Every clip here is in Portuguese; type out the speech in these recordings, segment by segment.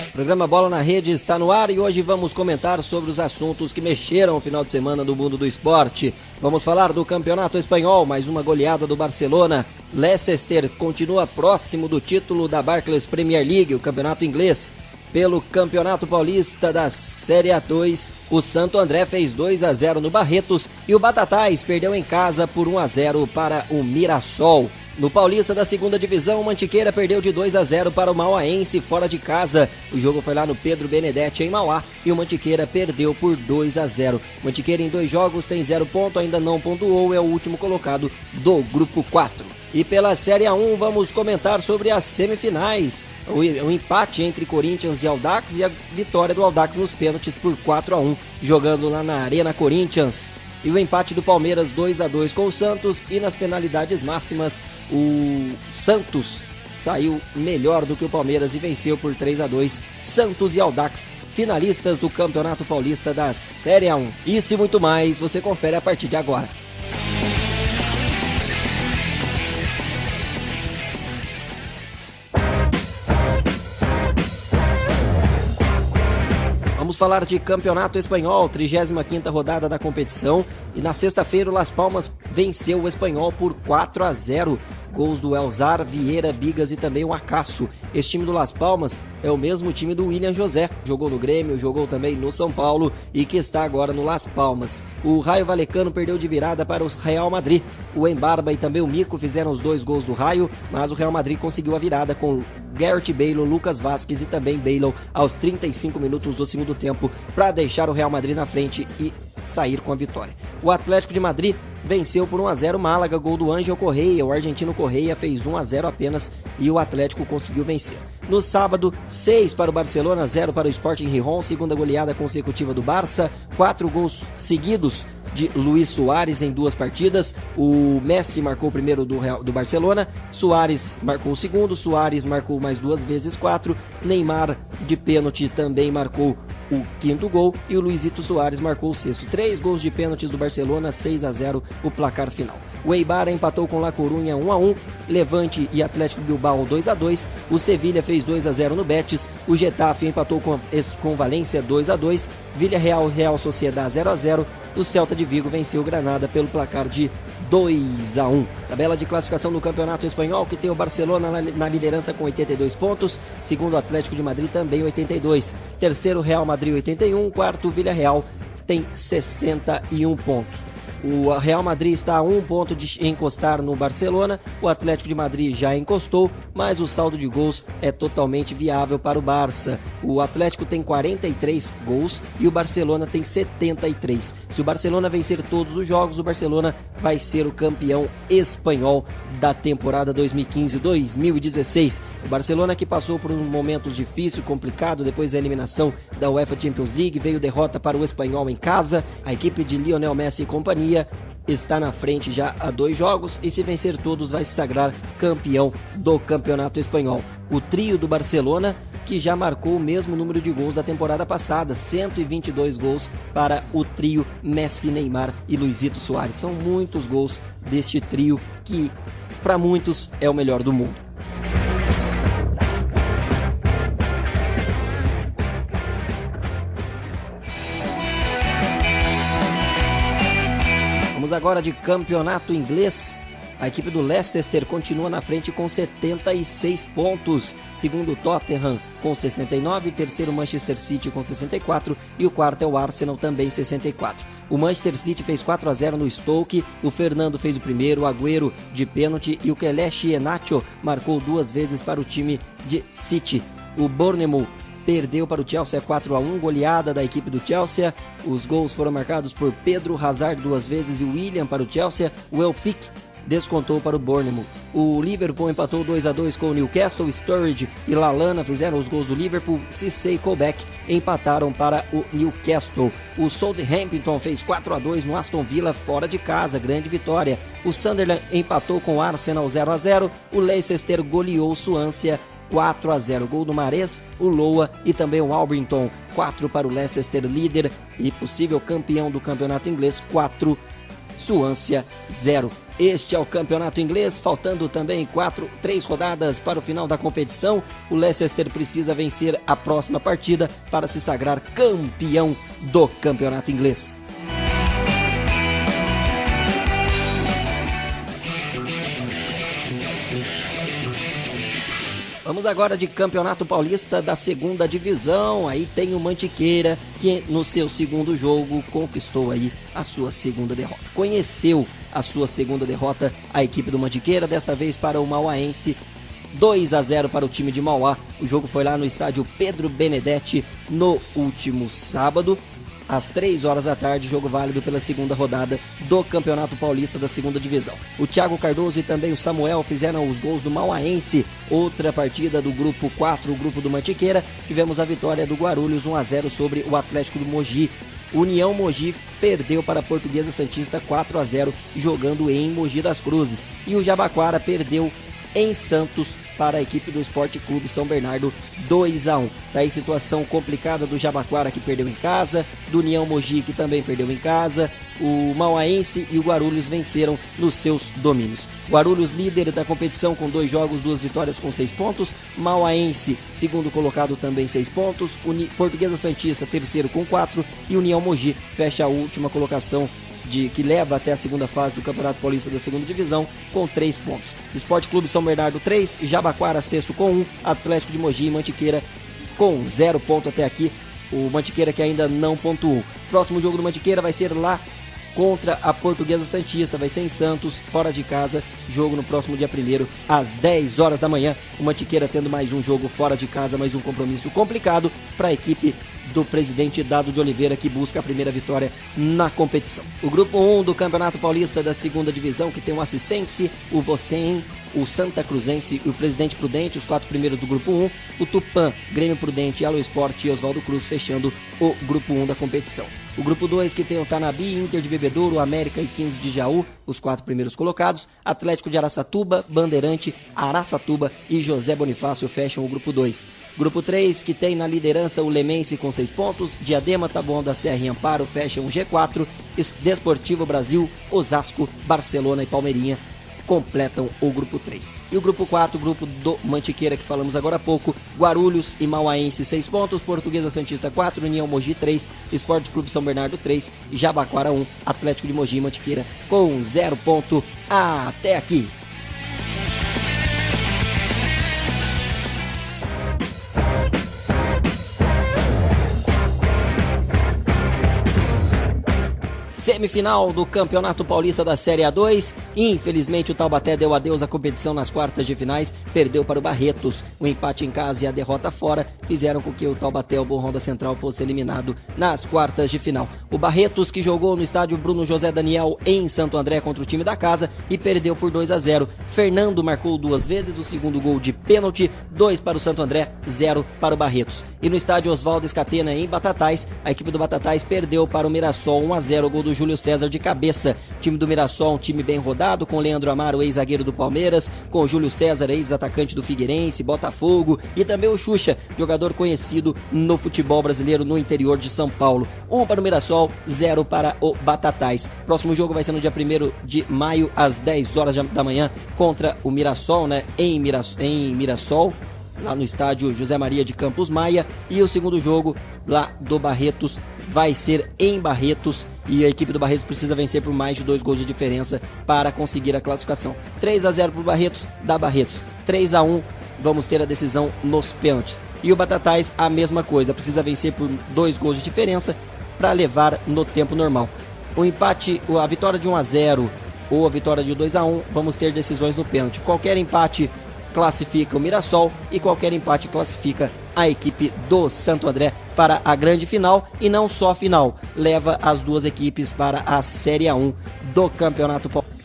O programa Bola na Rede está no ar e hoje vamos comentar sobre os assuntos que mexeram o final de semana do mundo do esporte. Vamos falar do Campeonato Espanhol, mais uma goleada do Barcelona. Leicester continua próximo do título da Barclays Premier League, o campeonato inglês. Pelo Campeonato Paulista da Série A2, o Santo André fez 2-0 no Barretos e o Batatais perdeu em casa por 1-0 para o Mirassol. No Paulista da segunda divisão, o Mantiqueira perdeu de 2-0 para o Mauaense fora de casa. O jogo foi lá no Pedro Benedetti em Mauá e o Mantiqueira perdeu por 2-0. Mantiqueira em 2 jogos tem 0 ponto, ainda não pontuou, é o último colocado do grupo 4. E pela Série A1 vamos comentar sobre as semifinais, o empate entre Corinthians e Audax e a vitória do Audax nos pênaltis por 4-1, jogando lá na Arena Corinthians. E o empate do Palmeiras 2-2 com o Santos e nas penalidades máximas o Santos saiu melhor do que o Palmeiras e venceu por 3-2. Santos e Audax, finalistas do Campeonato Paulista da Série A1. Isso e muito mais você confere a partir de agora. Vamos falar de Campeonato Espanhol, 35ª rodada da competição. E na sexta-feira o Las Palmas venceu o Espanhol por 4-0. Gols do Elzar, Vieira, Bigas e também o Acaso. Esse time do Las Palmas é o mesmo time do William José. Jogou no Grêmio, jogou também no São Paulo e que está agora no Las Palmas. O Raio Vallecano perdeu de virada para o Real Madrid. O Embarba e também o Mico fizeram os 2 gols do Raio, mas o Real Madrid conseguiu a virada com Gareth Bale, Lucas Vázquez e também Bale aos 35 minutos do segundo tempo para deixar o Real Madrid na frente e sair com a vitória. O Atlético de Madrid venceu por 1-0 Málaga, gol do Ángel Correia. O argentino Correia fez 1-0 apenas e o Atlético conseguiu vencer. No sábado, 6 para o Barcelona, 0 para o Sporting Gijón, segunda goleada consecutiva do Barça, 4 gols seguidos de Luis Suárez em 2 partidas. O Messi marcou o primeiro do Barcelona, Suárez marcou o segundo, Suárez marcou mais 2 vezes 4, Neymar de pênalti também marcou o 5º gol e o Luizito Suárez marcou o 6º. 3 gols de pênaltis do Barcelona, 6-0 o placar final. O Eibar empatou com La Coruña 1-1, Levante e Atlético Bilbao 2-2, o Sevilha fez 2-0 no Betis, o Getafe empatou com Valência 2-2, Villarreal Real Sociedad 0-0, o Celta de Vigo venceu o Granada pelo placar de 2-1. Tabela de classificação do Campeonato Espanhol, que tem o Barcelona na liderança com 82 pontos, segundo o Atlético de Madrid também 82, terceiro Real Madrid 81, quarto Villarreal tem 61 pontos. O Real Madrid está a 1 ponto de encostar no Barcelona, o Atlético de Madrid já encostou, mas o saldo de gols é totalmente viável para o Barça. O Atlético tem 43 gols e o Barcelona tem 73. Se o Barcelona vencer todos os jogos, o Barcelona vai ser o campeão espanhol da temporada 2015-2016. O Barcelona, que passou por um momento difícil e complicado depois da eliminação da UEFA Champions League, veio derrota para o Espanhol em casa. A equipe de Lionel Messi e companhia está na frente já há 2 jogos e se vencer todos vai se sagrar campeão do Campeonato Espanhol. O trio do Barcelona, que já marcou o mesmo número de gols da temporada passada, 122 gols para o trio Messi, Neymar e Luizito Suárez. São muitos gols deste trio que para muitos é o melhor do mundo. Vamos agora de campeonato inglês. A equipe do Leicester continua na frente com 76 pontos, segundo o Tottenham com 69, terceiro Manchester City com 64 e o quarto é o Arsenal também 64. O Manchester City fez 4-0 no Stoke, o Fernando fez o primeiro, o Agüero de pênalti e o Kelechi Iheanacho marcou 2 vezes para o time de City. O Bournemouth perdeu para o Chelsea 4-1, goleada da equipe do Chelsea. Os gols foram marcados por Pedro Hazard 2 vezes e William para o Chelsea. O El Pic descontou para o Bournemouth. O Liverpool empatou 2-2 com o Newcastle. Sturridge e Lallana fizeram os gols do Liverpool. Cissé e Colbeck empataram para o Newcastle. O Southampton fez 4-2 no Aston Villa fora de casa, grande vitória. O Sunderland empatou com o Arsenal 0-0. O Leicester goleou o Swansea 4-0, gol do Mahrez, o Loa e também o Albion. 4 para o Leicester, líder e possível campeão do campeonato inglês, 4, Swansea 0. Este é o campeonato inglês, faltando também 3 rodadas para o final da competição. O Leicester precisa vencer a próxima partida para se sagrar campeão do campeonato inglês. Vamos agora de Campeonato Paulista da segunda divisão. Aí tem o Mantiqueira, que no seu segundo jogo conquistou aí a sua segunda derrota. Conheceu a sua segunda derrota a equipe do Mantiqueira, desta vez para o Mauaense, 2-0 para o time de Mauá. O jogo foi lá no estádio Pedro Benedetti no último sábado, às 3 horas da tarde, jogo válido pela segunda rodada do Campeonato Paulista da segunda divisão. O Thiago Cardoso e também o Samuel fizeram os gols do Mauaense. Outra partida do grupo 4, o grupo do Mantiqueira, tivemos a vitória do Guarulhos 1-0 sobre o Atlético do Mogi. União Mogi perdeu para a Portuguesa Santista 4-0, jogando em Mogi das Cruzes. E o Jabaquara perdeu em Santos para a equipe do Esporte Clube São Bernardo 2-1. Tá aí situação complicada do Jabaquara, que perdeu em casa, do União Mogi, que também perdeu em casa. O Mauaense e o Guarulhos venceram nos seus domínios. Guarulhos líder da competição com 2 jogos, 2 vitórias com 6 pontos. Mauaense, segundo colocado, também 6 pontos. Portuguesa Santista, terceiro com 4. E União Mogi fecha a última colocação que leva até a segunda fase do Campeonato Paulista da segunda divisão com 3 pontos. Esporte Clube São Bernardo 3, Jabaquara sexto com 1, Atlético de Mogi e Mantiqueira com 0 ponto até aqui. O Mantiqueira que ainda não pontuou. Próximo jogo do Mantiqueira vai ser lá contra a Portuguesa Santista, vai ser em Santos, fora de casa, jogo no próximo dia 1º, às 10 horas da manhã. O Mantiqueira tendo mais um jogo fora de casa, mais um compromisso complicado para a equipe do presidente Dado de Oliveira, que busca a primeira vitória na competição. O grupo 1 do Campeonato Paulista da segunda divisão, que tem o Ascicense, o Vocem, o Santa Cruzense e o Presidente Prudente, os 4 primeiros do grupo 1, o Tupã, Grêmio Prudente, Alo Esporte e Oswaldo Cruz fechando o grupo 1 da competição. O grupo 2 que tem o Tanabi, Inter de Bebedouro, América e 15 de Jaú, os 4 primeiros colocados. Atlético de Araçatuba, Bandeirante, Araçatuba e José Bonifácio fecham o grupo 2. Grupo 3 que tem na liderança o Lemense com 6 pontos, Diadema, Taboão da Serra e Amparo fecham o G4, Desportivo Brasil, Osasco, Barcelona e Palmeirinha completam o grupo 3. E o grupo 4, o grupo do Mantiqueira, que falamos agora há pouco, Guarulhos e Mauaense 6 pontos, Portuguesa Santista 4, União Mogi 3, Esporte Clube São Bernardo 3, Jabaquara 1, Atlético de Mogi e Mantiqueira com 0 ponto até aqui. Semifinal do Campeonato Paulista da Série A2. Infelizmente o Taubaté deu adeus à competição nas quartas de finais, perdeu para o Barretos. O empate em casa e a derrota fora fizeram com que o Taubaté, o Borrão da Central, fosse eliminado nas quartas de final. O Barretos, que jogou no estádio Bruno José Daniel em Santo André contra o time da casa e perdeu por 2-0. Fernando marcou 2 vezes, o segundo gol de pênalti, 2 para o Santo André, 0 para o Barretos. E no estádio Oswaldo Escatena em Batatais, a equipe do Batatais perdeu para o Mirassol 1-0, gol do Júlio César de cabeça. Time do Mirassol, um time bem rodado, com Leandro Amaro, ex-zagueiro do Palmeiras, com o Júlio César, ex-atacante do Figueirense, Botafogo, e também o Xuxa, jogador conhecido no futebol brasileiro no interior de São Paulo. 1 para o Mirassol, 0 para o Batatais. Próximo jogo vai ser no dia 1º de maio, às 10 horas da manhã, contra o Mirassol, né? Em Mirassol, lá no estádio José Maria de Campos Maia. E o segundo jogo lá do Barretos vai ser em Barretos, e a equipe do Barretos precisa vencer por mais de 2 gols de diferença para conseguir a classificação. 3-0 para o Barretos, dá Barretos. 3-1, vamos ter a decisão nos pênaltis. E o Batatais, a mesma coisa, precisa vencer por 2 gols de diferença para levar no tempo normal. O empate, a vitória de 1-0 ou a vitória de 2-1, vamos ter decisões no pênalti. Qualquer empate classifica o Mirassol e qualquer empate classifica a equipe do Santo André para a grande final, e não só a final, leva as duas equipes para a Série A1 do Campeonato Paulista.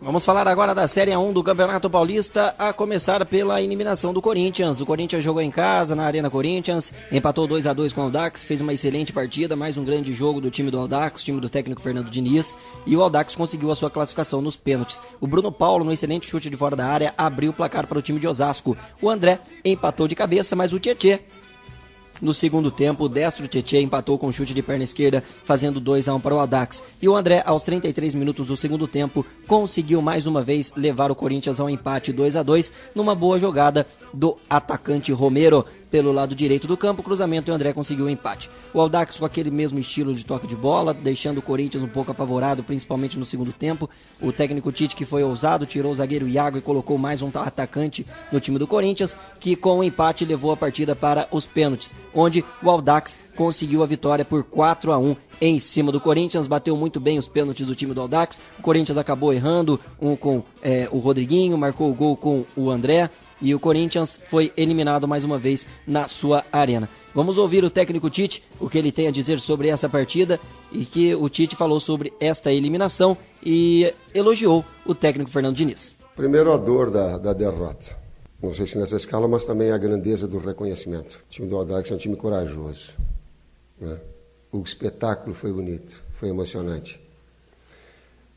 Vamos falar agora da Série A1 do Campeonato Paulista, a começar pela eliminação do Corinthians. O Corinthians jogou em casa, na Arena Corinthians, empatou 2-2 com o Audax, fez uma excelente partida, mais um grande jogo do time do Audax, time do técnico Fernando Diniz, e o Audax conseguiu a sua classificação nos pênaltis. O Bruno Paulo, no excelente chute de fora da área, abriu o placar para o time de Osasco. O André empatou de cabeça, mas o Tietê, no segundo tempo, o destro Tietê empatou com chute de perna esquerda, fazendo 2-1 para o Audax. E o André, aos 33 minutos do segundo tempo, conseguiu mais uma vez levar o Corinthians ao empate 2-2, numa boa jogada do atacante Romero. Pelo lado direito do campo, cruzamento, e o André conseguiu o empate. O Audax com aquele mesmo estilo de toque de bola, deixando o Corinthians um pouco apavorado, principalmente no segundo tempo. O técnico Tite, que foi ousado, tirou o zagueiro Iago e colocou mais um atacante no time do Corinthians, que com o empate levou a partida para os pênaltis, onde o Audax conseguiu a vitória por 4-1 em cima do Corinthians. Bateu muito bem os pênaltis do time do Audax. O Corinthians acabou errando, um com o Rodriguinho, marcou o gol com o André, e o Corinthians foi eliminado mais uma vez na sua arena. Vamos ouvir o técnico Tite, o que ele tem a dizer sobre essa partida, e que o Tite falou sobre esta eliminação e elogiou o técnico Fernando Diniz. Primeiro, a dor da derrota. Não sei se nessa escala, mas também a grandeza do reconhecimento. O time do Audax é um time corajoso, né? O espetáculo foi bonito, foi emocionante.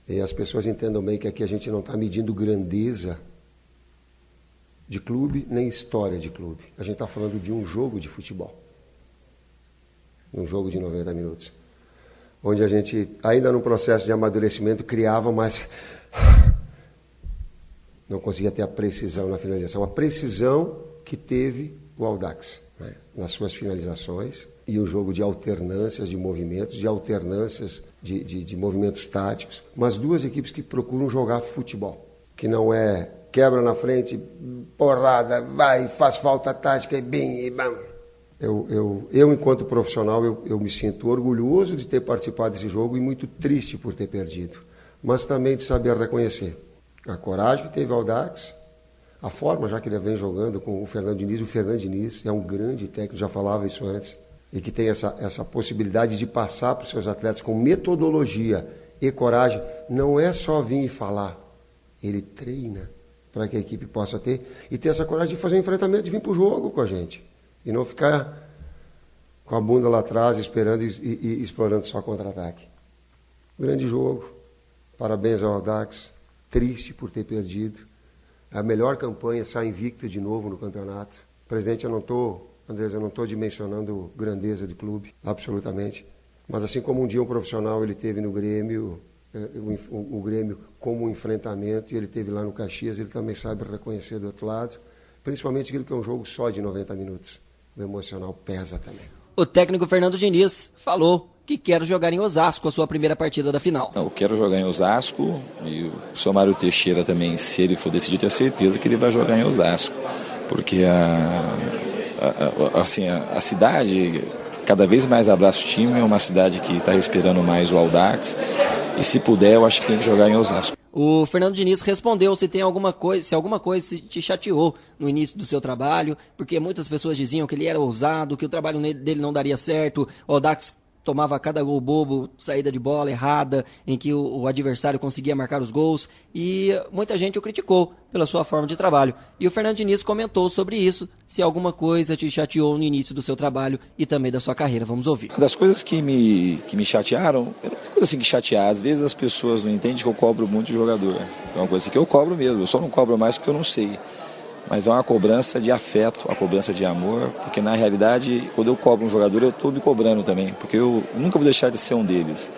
E as pessoas entendam bem que aqui a gente não está medindo grandeza de clube, nem história de clube. A gente está falando de um jogo de futebol. Um jogo de 90 minutos. Onde a gente, ainda num processo de amadurecimento, criava, mas não conseguia ter a precisão na finalização. A precisão que teve o Audax, né, nas suas finalizações, e um jogo de alternâncias de movimentos, de alternâncias de movimentos táticos, mas duas equipes que procuram jogar futebol, que não é quebra na frente, porrada, vai, faz falta tática e bem, e bam. Eu enquanto profissional, eu me sinto orgulhoso de ter participado desse jogo e muito triste por ter perdido, mas também de saber reconhecer a coragem que teve o Audax, a forma já que ele vem jogando com o Fernando Diniz. O Fernando Diniz é um grande técnico, já falava isso antes, e que tem essa possibilidade de passar para os seus atletas com metodologia e coragem. Não é só vir e falar, ele treina para que a equipe possa ter, e ter essa coragem de fazer um enfrentamento, de vir para o jogo com a gente, e não ficar com a bunda lá atrás, esperando e explorando só contra-ataque. Grande jogo, parabéns ao Audax, triste por ter perdido, a melhor campanha, sai invicto de novo no campeonato. Presidente, Andrés, eu não estou dimensionando grandeza de clube, absolutamente, mas assim como um dia um profissional ele teve no Grêmio, o Grêmio como um enfrentamento, e ele teve lá no Caxias, ele também sabe reconhecer do outro lado, principalmente aquilo que é um jogo só de 90 minutos. O emocional pesa também. O técnico Fernando Diniz falou que quer jogar em Osasco a sua primeira partida da final. Eu quero jogar em Osasco, e o seu Mário Teixeira também, se ele for decidir, eu tenho certeza que ele vai jogar em Osasco, porque a cidade cada vez mais abraça o time, é uma cidade que está respirando mais o Audax, e se puder, eu acho que tem que jogar em Osasco. O Fernando Diniz respondeu se alguma coisa te chateou no início do seu trabalho, porque muitas pessoas diziam que ele era ousado, que o trabalho dele não daria certo, o Audax tomava cada gol bobo, saída de bola errada, em que o adversário conseguia marcar os gols, e muita gente o criticou pela sua forma de trabalho. E o Fernando Diniz comentou sobre isso, se alguma coisa te chateou no início do seu trabalho e também da sua carreira. Vamos ouvir. Das coisas que me chatearam, não tem coisa assim que chatear. Às vezes as pessoas não entendem que eu cobro muito de jogador. É uma coisa assim que eu cobro mesmo, eu só não cobro mais porque eu não sei. Mas é uma cobrança de afeto, uma cobrança de amor, porque na realidade, quando eu cobro um jogador, eu estou me cobrando também, porque eu nunca vou deixar de ser um deles.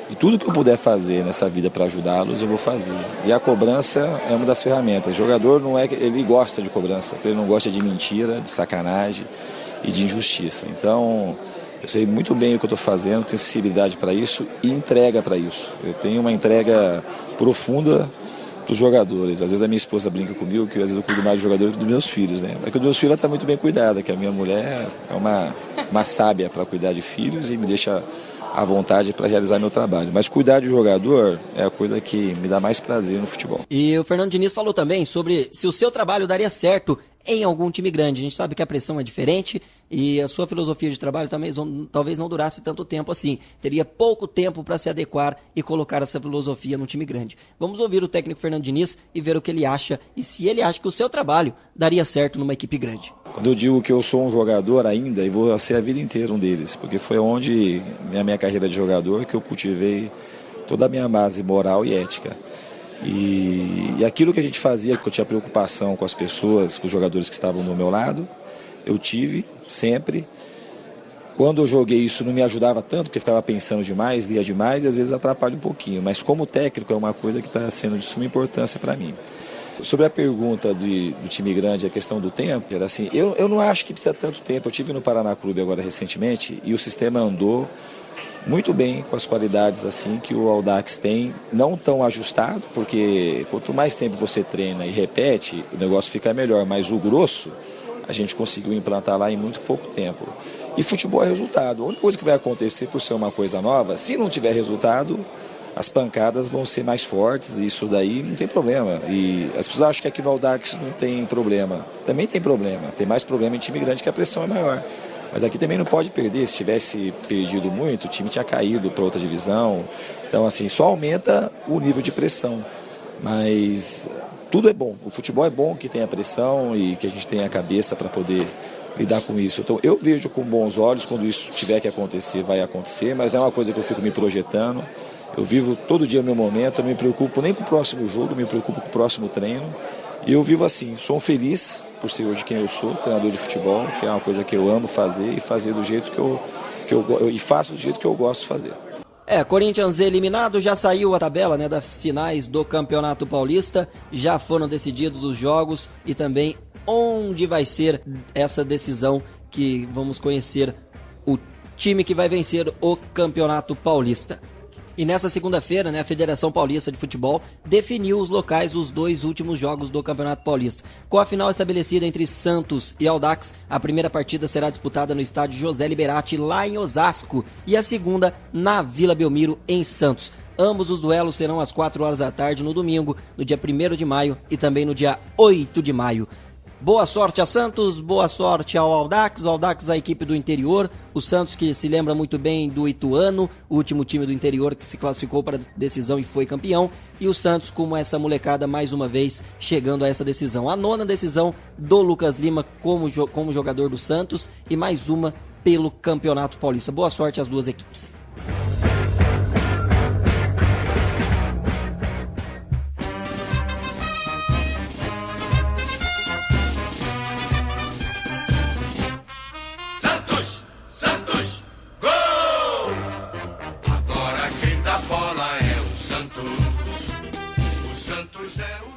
E tudo que eu puder fazer nessa vida para ajudá-los, eu vou fazer. E a cobrança é uma das ferramentas. O jogador não é, ele gosta de cobrança, porque ele não gosta de mentira, de sacanagem e de injustiça. Então, eu sei muito bem o que eu estou fazendo, tenho sensibilidade para isso e entrega para isso. Eu tenho uma entrega profunda para os jogadores. Às vezes a minha esposa brinca comigo que às vezes eu cuido mais dos jogadores que dos meus filhos, né? Mas que os meus filhos está muito bem cuidada, que a minha mulher é uma sábia para cuidar de filhos e me deixa à vontade para realizar meu trabalho. Mas cuidar de jogador é a coisa que me dá mais prazer no futebol. E o Fernando Diniz falou também sobre se o seu trabalho daria certo em algum time grande. A gente sabe que a pressão é diferente e a sua filosofia de trabalho talvez não durasse tanto tempo assim. Teria pouco tempo para se adequar e colocar essa filosofia num time grande. Vamos ouvir o técnico Fernando Diniz e ver o que ele acha e se ele acha que o seu trabalho daria certo numa equipe grande. Quando eu digo que eu sou um jogador ainda, e vou ser a vida inteira um deles, porque foi onde, na minha carreira de jogador, que eu cultivei toda a minha base moral e ética. E aquilo que a gente fazia, que eu tinha preocupação com as pessoas, com os jogadores que estavam do meu lado, eu tive sempre. Quando eu joguei isso não me ajudava tanto, porque ficava pensando demais, lia demais e às vezes atrapalha um pouquinho. Mas como técnico é uma coisa que está sendo de suma importância para mim. Sobre a pergunta do time grande, a questão do tempo, era assim, eu não acho que precisa tanto tempo. Eu estive no Paraná Clube agora recentemente e o sistema andou muito bem com as qualidades assim que o Audax tem, não tão ajustado, porque quanto mais tempo você treina e repete, o negócio fica melhor, mas o grosso a gente conseguiu implantar lá em muito pouco tempo. E futebol é resultado. A única coisa que vai acontecer por ser uma coisa nova, se não tiver resultado, as pancadas vão ser mais fortes, e isso daí não tem problema. E as pessoas acham que aqui no Audax não tem problema. Também tem problema. Tem mais problema em time grande que a pressão é maior. Mas aqui também não pode perder. Se tivesse perdido muito, o time tinha caído para outra divisão. Então, assim, só aumenta o nível de pressão. Mas tudo é bom. O futebol é bom que tenha pressão e que a gente tenha a cabeça para poder lidar com isso. Então, eu vejo com bons olhos, quando isso tiver que acontecer, vai acontecer, mas não é uma coisa que eu fico me projetando. Eu vivo todo dia o meu momento, eu não me preocupo nem com o próximo jogo, eu me preocupo com o próximo treino. E eu vivo assim, sou feliz por ser hoje quem eu sou, treinador de futebol, que é uma coisa que eu amo fazer e fazer do jeito e faço do jeito que eu gosto de fazer. Corinthians eliminado, já saiu a tabela, né, das finais do Campeonato Paulista, já foram decididos os jogos e também onde vai ser essa decisão que vamos conhecer o time que vai vencer o Campeonato Paulista. E nessa segunda-feira, né, a Federação Paulista de Futebol definiu os locais dos 2 últimos jogos do Campeonato Paulista. Com a final estabelecida entre Santos e Audax, a primeira partida será disputada no estádio José Liberati, lá em Osasco, e a segunda na Vila Belmiro, em Santos. Ambos os duelos serão às 4 horas da tarde no domingo, no dia 1º de maio e também no dia 8 de maio. Boa sorte a Santos, boa sorte ao Audax. O Audax, a equipe do interior. O Santos, que se lembra muito bem do Ituano, o último time do interior que se classificou para a decisão e foi campeão. E o Santos, como essa molecada, mais uma vez chegando a essa decisão. A 9ª decisão do Lucas Lima como jogador do Santos e mais uma pelo Campeonato Paulista. Boa sorte às duas equipes.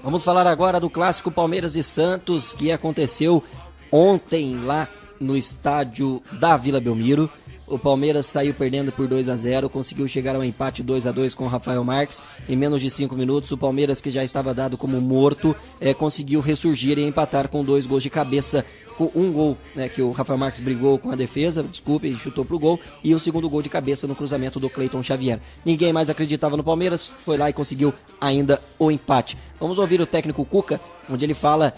Vamos falar agora do clássico Palmeiras e Santos, que aconteceu ontem lá no estádio da Vila Belmiro. O Palmeiras saiu perdendo por 2-0, conseguiu chegar ao empate 2-2 com o Rafael Marques. Em menos de 5 minutos, o Palmeiras, que já estava dado como morto, conseguiu ressurgir e empatar com 2 gols de cabeça. Com um gol, né, que o Rafael Marques brigou com a defesa, e chutou pro gol, e o segundo gol de cabeça no cruzamento do Cleiton Xavier. Ninguém mais acreditava no Palmeiras, foi lá e conseguiu ainda o empate. Vamos ouvir o técnico Cuca, onde ele fala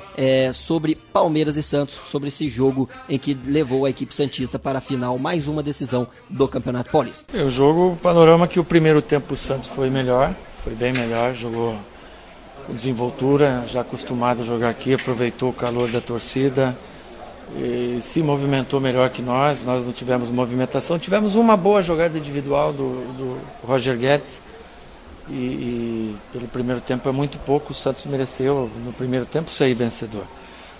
sobre Palmeiras e Santos, sobre esse jogo em que levou a equipe santista para a final, mais uma decisão do Campeonato Paulista. O jogo, o panorama que o primeiro tempo o Santos foi melhor, foi bem melhor, jogou com desenvoltura, já acostumado a jogar aqui, aproveitou o calor da torcida, e se movimentou melhor que nós não tivemos movimentação, tivemos uma boa jogada individual do Roger Guedes e pelo primeiro tempo é muito pouco, o Santos mereceu no primeiro tempo sair vencedor.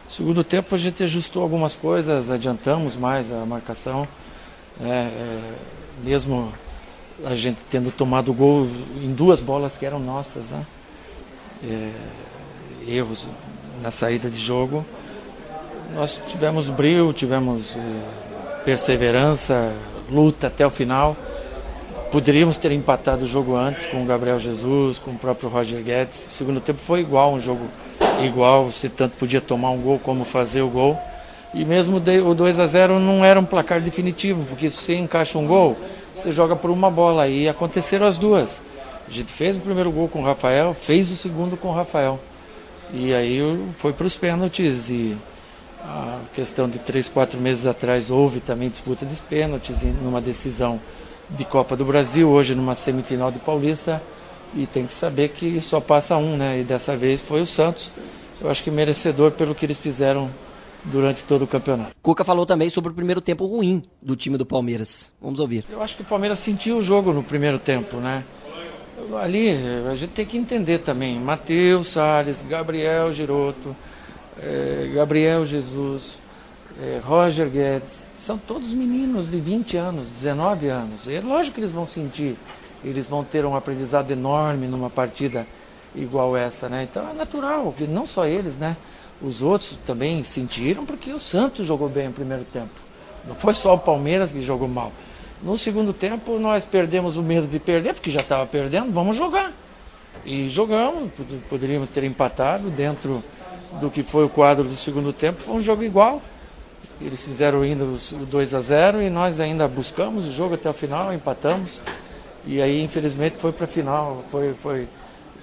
No segundo tempo a gente ajustou algumas coisas, adiantamos mais a marcação, mesmo a gente tendo tomado gol em 2 bolas que eram nossas, né? Erros na saída de jogo. Nós tivemos brilho, tivemos perseverança, luta até o final. Poderíamos ter empatado o jogo antes com o Gabriel Jesus, com o próprio Roger Guedes. O segundo tempo foi igual, um jogo igual, você tanto podia tomar um gol como fazer o gol. E mesmo o 2-0 não era um placar definitivo, porque se você encaixa um gol, você joga por uma bola, e aconteceram as duas. A gente fez o primeiro gol com o Rafael, fez o segundo com o Rafael. E aí foi para os pênaltis e A questão de 3, 4 meses atrás houve também disputa de pênaltis numa decisão de Copa do Brasil, hoje numa semifinal de Paulista, e tem que saber que só passa um, né? E dessa vez foi o Santos, eu acho que merecedor pelo que eles fizeram durante todo o campeonato. Cuca falou também sobre o primeiro tempo ruim do time do Palmeiras. Vamos ouvir. Eu acho que o Palmeiras sentiu o jogo no primeiro tempo, né? Ali a gente tem que entender também, Matheus Salles, Gabriel Giroto, Gabriel Jesus, Roger Guedes, são todos meninos de 20 anos, 19 anos. É lógico que eles vão sentir, eles vão ter um aprendizado enorme numa partida igual essa, né? Então é natural, que não só eles, né? Os outros também sentiram, porque o Santos jogou bem no primeiro tempo. Não foi só o Palmeiras que jogou mal. No segundo tempo nós perdemos o medo de perder, porque já estava perdendo, vamos jogar. E jogamos, poderíamos ter empatado dentro do que foi o quadro do segundo tempo, foi um jogo igual. Eles fizeram ainda o 2-0 e nós ainda buscamos o jogo até o final, empatamos. E aí, infelizmente, foi para a final.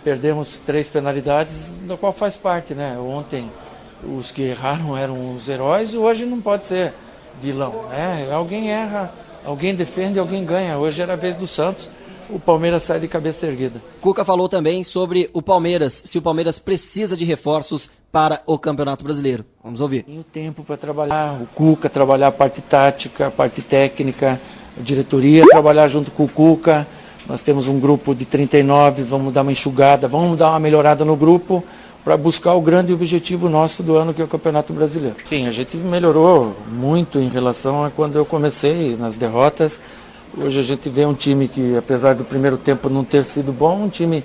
Perdemos 3 penalidades, da qual faz parte, né? Ontem os que erraram eram os heróis, hoje não pode ser vilão, né? Alguém erra, alguém defende, alguém ganha. Hoje era a vez do Santos, o Palmeiras sai de cabeça erguida. Cuca falou também sobre o Palmeiras, se o Palmeiras precisa de reforços para o Campeonato Brasileiro. Vamos ouvir. Tem o tempo para trabalhar, o Cuca trabalhar a parte tática, a parte técnica, a diretoria trabalhar junto com o Cuca. Nós temos um grupo de 39, vamos dar uma enxugada, vamos dar uma melhorada no grupo para buscar o grande objetivo nosso do ano, que é o Campeonato Brasileiro. Sim, a gente melhorou muito em relação a quando eu comecei nas derrotas. Hoje a gente vê um time que, apesar do primeiro tempo não ter sido bom, um time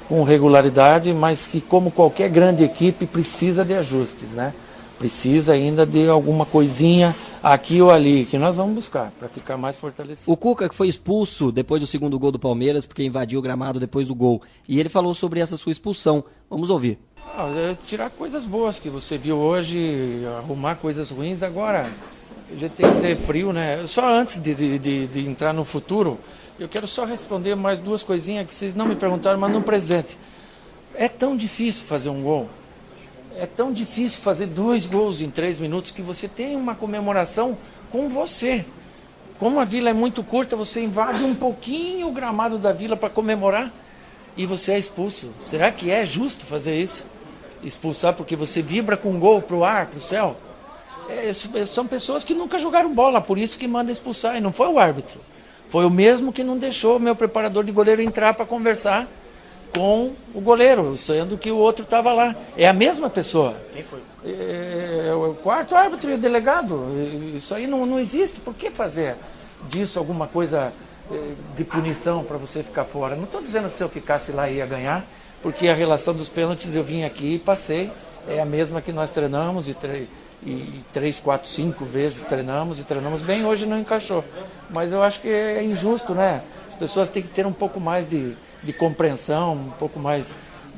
com regularidade, mas que, como qualquer grande equipe, precisa de ajustes, né? Precisa ainda de alguma coisinha aqui ou ali, que nós vamos buscar para ficar mais fortalecido. O Cuca, que foi expulso depois do segundo gol do Palmeiras, porque invadiu o gramado depois do gol, e ele falou sobre essa sua expulsão. Vamos ouvir. Tirar coisas boas que você viu hoje, arrumar coisas ruins. Agora, a gente tem que ser frio, né? Só antes de entrar no futuro, eu quero só responder mais 2 coisinhas que vocês não me perguntaram, mas no presente. É tão difícil fazer um gol. É tão difícil fazer 2 gols em 3 minutos que você tem uma comemoração com você. Como a vila é muito curta, você invade um pouquinho o gramado da vila para comemorar e você é expulso. Será que é justo fazer isso? Expulsar porque você vibra com um gol para o ar, para o céu? São pessoas que nunca jogaram bola, por isso que manda expulsar. E não foi o árbitro. Foi o mesmo que não deixou o meu preparador de goleiro entrar para conversar com o goleiro, sendo que o outro estava lá. É a mesma pessoa. Quem foi? O quarto árbitro e o delegado. Isso aí não existe. Por que fazer disso alguma coisa de punição para você ficar fora? Não estou dizendo que se eu ficasse lá ia ganhar, porque a relação dos pênaltis eu vim aqui e passei. É a mesma que nós treinamos e 3, 4, 5 vezes treinamos bem. Hoje não encaixou. Mas eu acho que é injusto, né? As pessoas têm que ter um pouco mais de compreensão, um pouco mais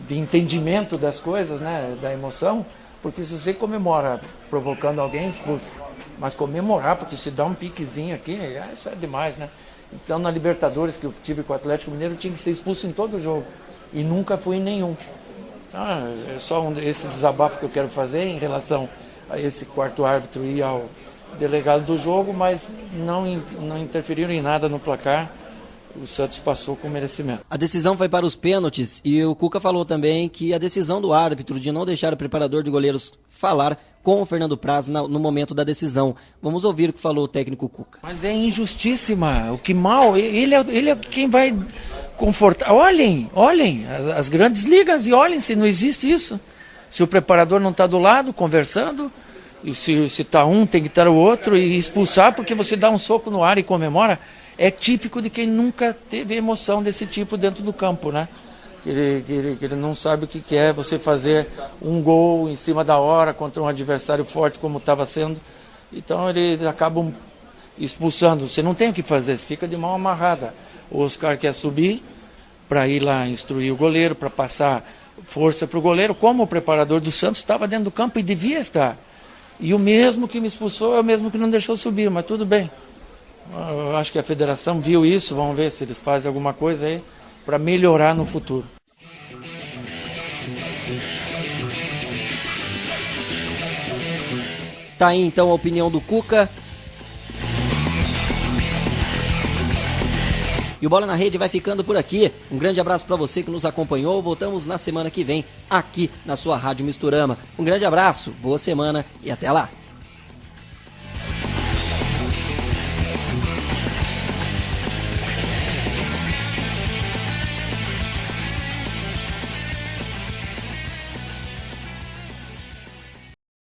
de entendimento das coisas, né, da emoção, porque se você comemora provocando alguém, expulso, mas comemorar, porque se dá um piquezinho aqui, isso é demais, né? Então na Libertadores que eu tive com o Atlético Mineiro, eu tinha que ser expulso em todo jogo, e nunca fui em nenhum. É só esse desabafo que eu quero fazer em relação a esse quarto árbitro e ao delegado do jogo, mas não interferiram em nada no placar. O Santos passou com merecimento. A decisão foi para os pênaltis e o Cuca falou também que a decisão do árbitro de não deixar o preparador de goleiros falar com o Fernando Praz no momento da decisão. Vamos ouvir o que falou o técnico Cuca. Mas é injustíssima. O que mal, ele é quem vai confortar. Olhem as grandes ligas e olhem se não existe isso. Se o preparador não está do lado conversando, e se está um, tem que estar o outro e expulsar porque você dá um soco no ar e comemora. É típico de quem nunca teve emoção desse tipo dentro do campo, né? Que ele não sabe o que é você fazer um gol em cima da hora contra um adversário forte como estava sendo. Então eles acabam expulsando. Você não tem o que fazer, você fica de mão amarrada. O Oscar quer subir para ir lá instruir o goleiro, para passar força para o goleiro, como o preparador do Santos estava dentro do campo e devia estar. E o mesmo que me expulsou é o mesmo que não deixou subir, mas tudo bem. Eu acho que a federação viu isso, vamos ver se eles fazem alguma coisa aí para melhorar no futuro. Tá aí então a opinião do Cuca. E o Bola na Rede vai ficando por aqui. Um grande abraço para você que nos acompanhou. Voltamos na semana que vem aqui na sua Rádio Misturama. Um grande abraço, boa semana e até lá.